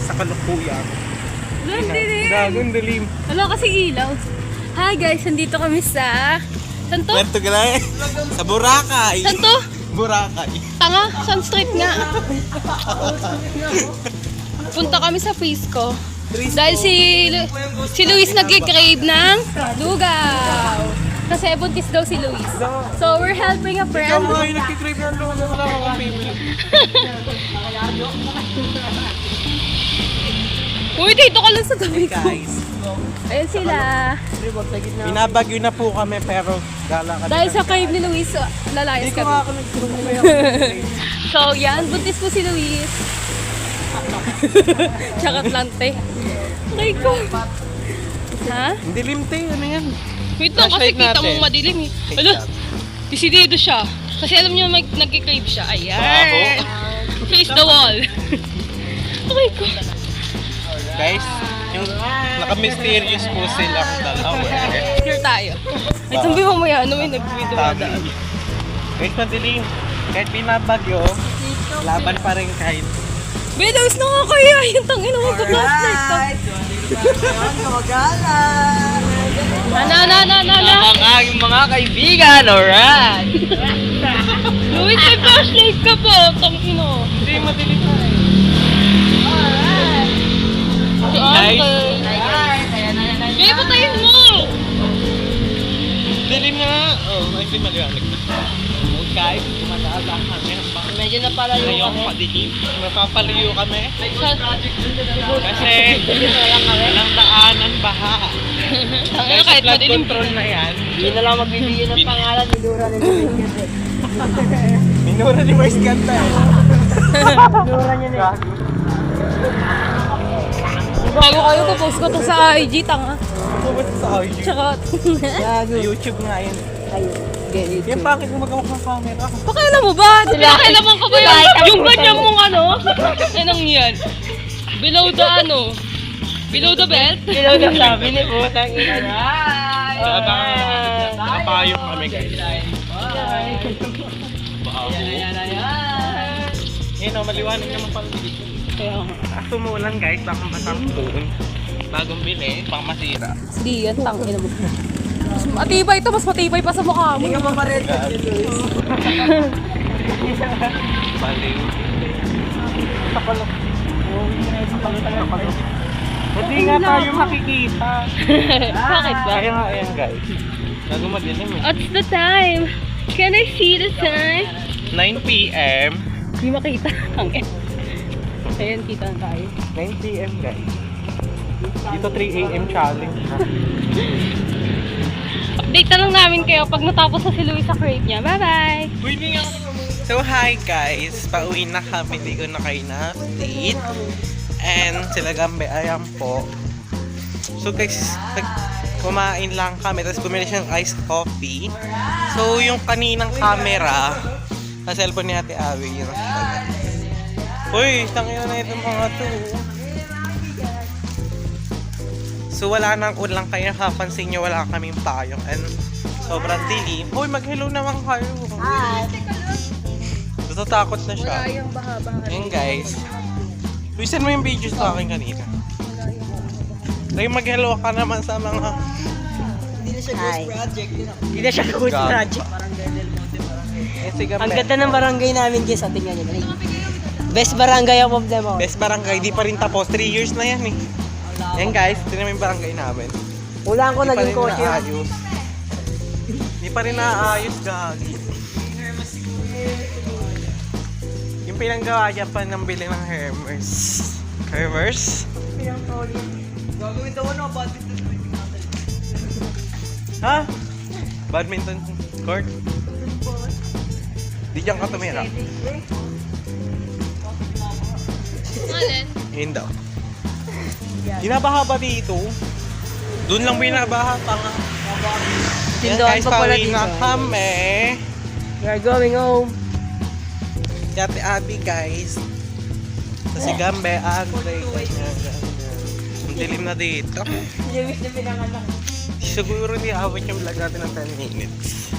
sa kalukuyan. Ang dilim. Wala kasi ilaw. Hi guys, nandito kami sa... Saan to? Puerto Galay. Sa Boracay. Saan to? Boracay. Tanga, Sun Street nga. Punta kami sa Frisco. Dahil si Luis nag-crave ng lugaw. Kasi buntis daw si Luis. So we're helping a friend. Ikaw mga nagkikrave ng lugaw. Wala akong favorite. Uy, dito ka lang sa tabi ko. Guys. Ayun sila. Binabagyo na po kami pero gala kami. Dahil sa crave ni Luis, lalayas Hindi ko kami. nga ako nagsurumayo. So yan, buntis po si Luis. Chakat lang, te. Okay ko. Ha? Hindi limte, ano yan? Wait lang, kasi Flashlight kita natin. mong madilim eh. Ano? Desidido siya. Kasi alam niyo nag-crave siya. Ayan. Face the wall. Okay ko. Guys, yung naka-mysterious po silang dalawa. Here tayo. Ay, tumbi mo yan. Ano may nag-video na daan. Guys, madilim. Kahit binabagyo, laban pa rin kahit. Belos na nga kaya. Yung tangin mo ka-flashlight to. Yung mga kaibigan, alright! Luis, may flashlight ka po. Tangin mo. Hindi, madilim na eh. Si Uncle. Babe, patayin mo. Dilim na nga. Oh, hindi maliwanag na. Guys, tumataas ang kami. Medyo napalayo Ngayon, madilim. Napapaliyo kami. Kasi, walang daanan, baha. Tangin na kahit flood madilim. control na yan. Hindi na lang magbibigay ng pangalan, Minura na yung Minura ni Mars Ganta eh. Minura niya na Bago kayo, post ko to sa IG, tanga. Pumunta sa IG. Tsaka, Sa YouTube nga yun. Yung bakit mo magawak ng camera? pakailan mo ba? Pakailaman ka ba yung ganyan mong ano? Anong yan? Below the ano? Below the belt? Below na sabi ni Putang ina. Nakapayong kami guys. Yun o, maliwanag naman pala dito. Kaya nga. Kaso umulan guys, baka masampuin. Bagong bili, baka masira. Di yan, tangin mo. Mas matibay ito, mas matibay pa sa mukha mo. Hindi ka mamared sa Luis. Baliw. Kapalok. Hindi nga tayo makikita. Bakit ba? Kaya nga, ayan guys. Bago madilim eh. What's the time? Can I see the time? 9 p.m. Hindi makita. Tangin. Ayan, kita na tayo. 9 p.m. guys. Dito 3 a.m. challenge na. Update na lang namin kayo pag natapos na si Luis sa crate niya. Bye-bye! So hi guys, pauwi na kami, hindi ko na kayo na-update. And sila Gambe, ayan po. So guys, kumain lang kami, tapos bumili siyang iced coffee. So yung kaninang camera, sa cellphone ni Ate Awi, yun siya guys. Uy, tangina na itong mga to. So wala nang ulang kayo, nakapansin nyo wala kaming payong and sobrang dilim. Uy, mag-hello naman kayo. Hi! Natatakot na siya. Wala yung baha-baha. Ayun guys. Luisan mo yung videos sa akin kanina. Like mag-hello ka naman sa mga... Hindi na siya ghost project. Hindi na siya ghost God. project. Si Gambe. Ang ganda ng barangay namin guys. Tingnan nyo. Best barangay ang of them all. Best barangay, di pa rin tapos. 3 years na yan eh. Yan guys, tingnan mo yung barangay namin. Ulaan ko Di pa naging rin kotse. naayos. Di pa rin naayos, gagi. Yung pinanggawa dyan pa ng bili ng Hermes. Hermes? Gagawin daw ano, badminton. Ha? Badminton court? Di dyan ka tumira. Alin? Yun daw. Binabaha ba dito? Doon lang binabaha, tanga. Yan Tindohan guys, pa pala pauwi dito. na kami. We are going home. Ate Abby guys. Si Gambe, Andre, ganyan. Ang dilim na dito. Liwis na pinanganak. Siguro hindi awit yung vlog natin ng 10 minutes.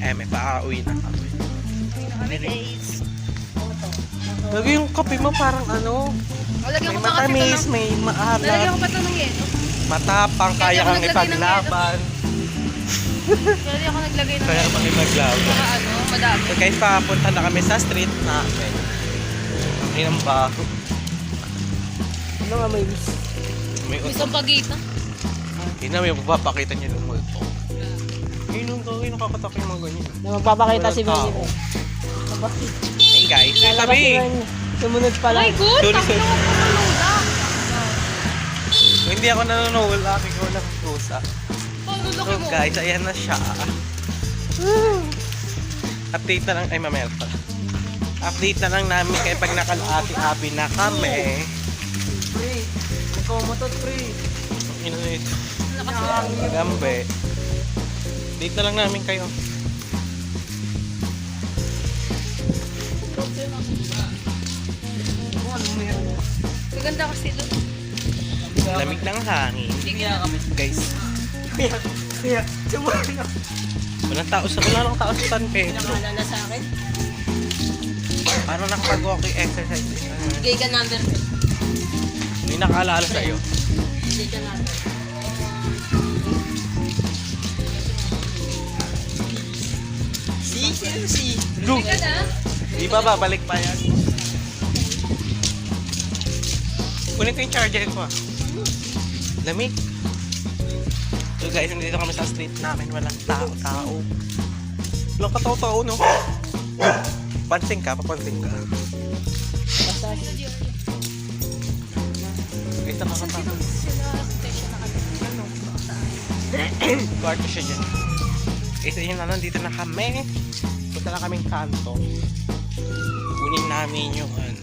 May pa-uwi na kami. Lagi yung kape mo parang ano, Lalagyan May ko pa kasi ito matamis, ng... may Lalagyan maalat, ko pa ito ng yelo. matapang, kaya Kaya ako kang naglagay ng ipaglaban. Kaya ako naglagay ng Kaya yelo. kang ipaglaban. Para ano, madami. So guys, papunta na kami sa street namin. Ang inang baho. Ano nga may wish? May Gusto pagitan. Ina, may magpapakita niya ng multo. Ayun nung gawin, nakakatak yung mga ganyan. Na magpapakita si Walang Benny. tao. Hey guys, may Lalabas tabi! si Benny. Sumunod pa Oh my lang. God! Sorry, Tapos sorry. ako panulog. So, hindi ako nanonood, ikaw lang pusa. Panulog So mo. guys, ayan na siya. Update na lang, ay mamaya pala. Update na lang namin kaya pag nakalati-abi na kami. Pre, nagkamutot pre. Ang ina na ito. Lakas mo. Gambe. Update na lang namin kayo. Maganda kasi ito. Lamig ng hangin. Guys, Kaya, sumali ako. wala nang tao sa San Pedro. Nakalala sa akin. Parang nakapagawa ko yung exercise. Bigay ka number. May nakaalala sa'yo. Bigay ka number. Si. Lu! Ka na? Di ba babalik pa yan? Kunin ko yung charger ko ah. Lamig. So guys, nandito kami sa street namin. Walang tao. Walang katao-tao, no? Pansing ka, papansing ka. Basta. Guys, nakakatawa. Kwarto siya dyan. Guys, ayun na, nandito na kami. Punta na kaming kanto. Kunin namin yung ano.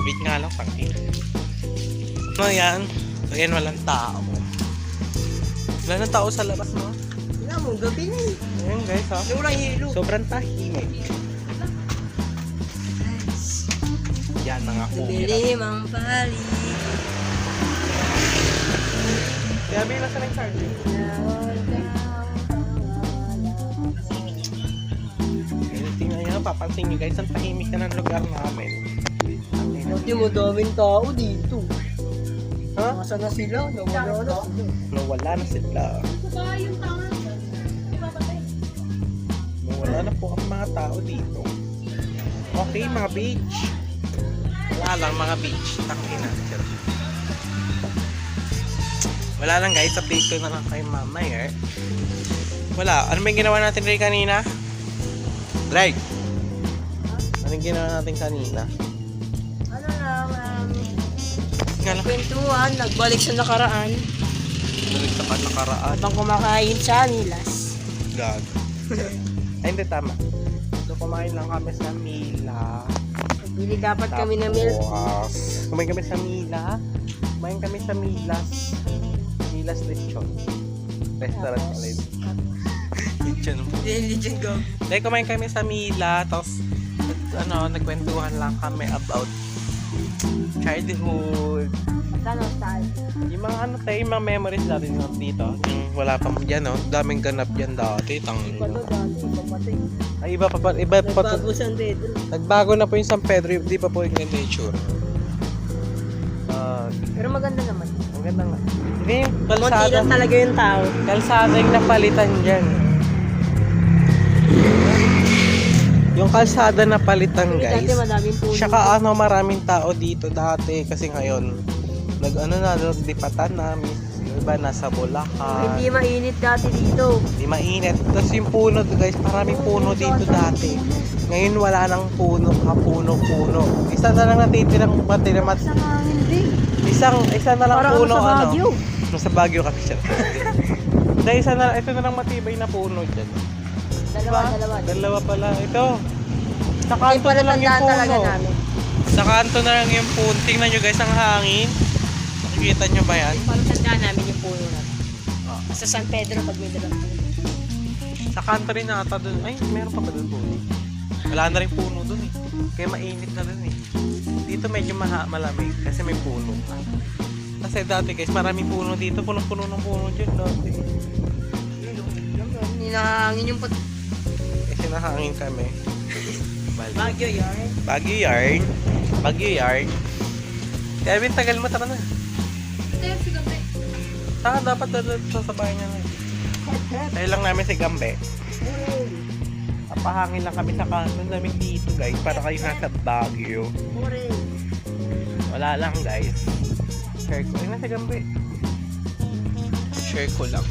Wait nga lang, pangkin. No, yan. So, yan, walang tao. Wala nang tao sa labas, no? Wala mo, gabi na eh. Ayun, guys, ha? Walang hilo. Sobrang tahimik. Yan, mga kumira. Dilim ang balik. Kaya bilang sa nag-charger. Kaya tingnan nyo, papansin nyo guys, ang tahimik na ng lugar namin. Hindi mo daming tao dito. Ha? Masa na sila? Nawala na sila. Nawala na sila. Baka yung tanga. Ipapatay. Nawala na po ang mga tao dito. Okay, mga beach. Wala lang mga beach. Tangina. Wala lang guys, update ko na lang kay mama eh. Wala. Ano ba yung ginawa natin rin kanina? Drake! Ano yung ginawa natin kanina? Ano lang, Nga lang. kwentuhan, nagbalik sa nakaraan. Balik sa nakaraan. Habang kumakain sa Milas. Gag. Ay, hindi tama. So, kumain lang kami sa Mila. Bili dapat kami ng milk. Tapos, kumain kami sa Mila. Kumain kami sa Milas. Milas Lechon. Restaurant pala yun. Lechon po. Hindi dyan go. Dahil kumain kami sa Mila. Tapos, nagkwentuhan lang kami about childhood. Ano style? Yung mga ano tayo, yung mga memories natin dito. Yung wala pa dyan, no? Daming ganap dyan dati. Tangin. Iba to dati, papatay. Ay, iba pa. Iba pa. Nagbago San Pedro. Nagbago na po yung San Pedro, di pa po yung ganda yung tsura. Pero maganda naman. Ang ganda nga. Hindi yung Konti kalsada. lang talaga yung tao. Kalsada yung napalitan dyan. Yung kalsada napalitan Dati guys. madaming puno. Tsaka ano, maraming tao dito dati. Kasi ngayon, nagdipatan namin. Yung iba nasa Bulacan. Hindi mainit dati dito. Hindi mainit. Tapos yung puno guys, maraming puno dito dati. Ngayon wala nang puno, puno. Isa na lang natitirang matiramat. Sa hangin din. Isa na lang Parang puno sa Baguio. Nasa Baguio kami siya. Dahil ito na lang matibay na puno dyan. Dalawa pala. Ito. Sa Hindi kanto pala na lang yung tandaan talaga puno. namin. Sa kanto na lang yung puno. Tingnan nyo guys ang hangin. Nakikita nyo ba yan? Parang tandaan namin yung puno natin. Sa San Pedro pag may dalang puno. Sa kanto rin ata dun. Ay, meron pa ba dun puno? Wala na rin puno dun eh. Kaya mainit na dun eh. Dito medyo malamig kasi may puno. Kasi dati guys, maraming puno dito. Punong-puno ng puno dyan dati. Ninahangin yung Kasi nahangin kami. Baguio yarn. Baguio Yard. Kevin, tagal mo, tara na. Saka dapat sasabayan niya na. Dahil lang namin si Gambe. Papahangin lang kami sa kanto namin dito guys, para kayo nasa Baguio. Wala lang guys. Share ko. Ay, nasa Gambe. Share ko lang.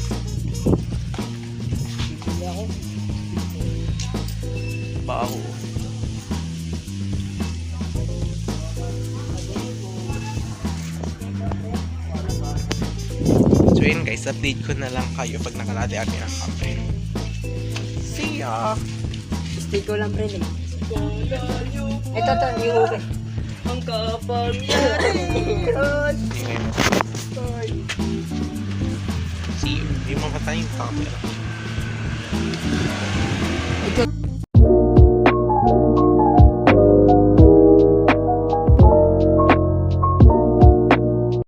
Baho. So yun guys, update ko na lang kayo pag nakalati kami ng kape. See ya! Stay ko lang, pre. Ito, yung ube. Ang kapangyarihan. See you. Hindi mo patay yung camera.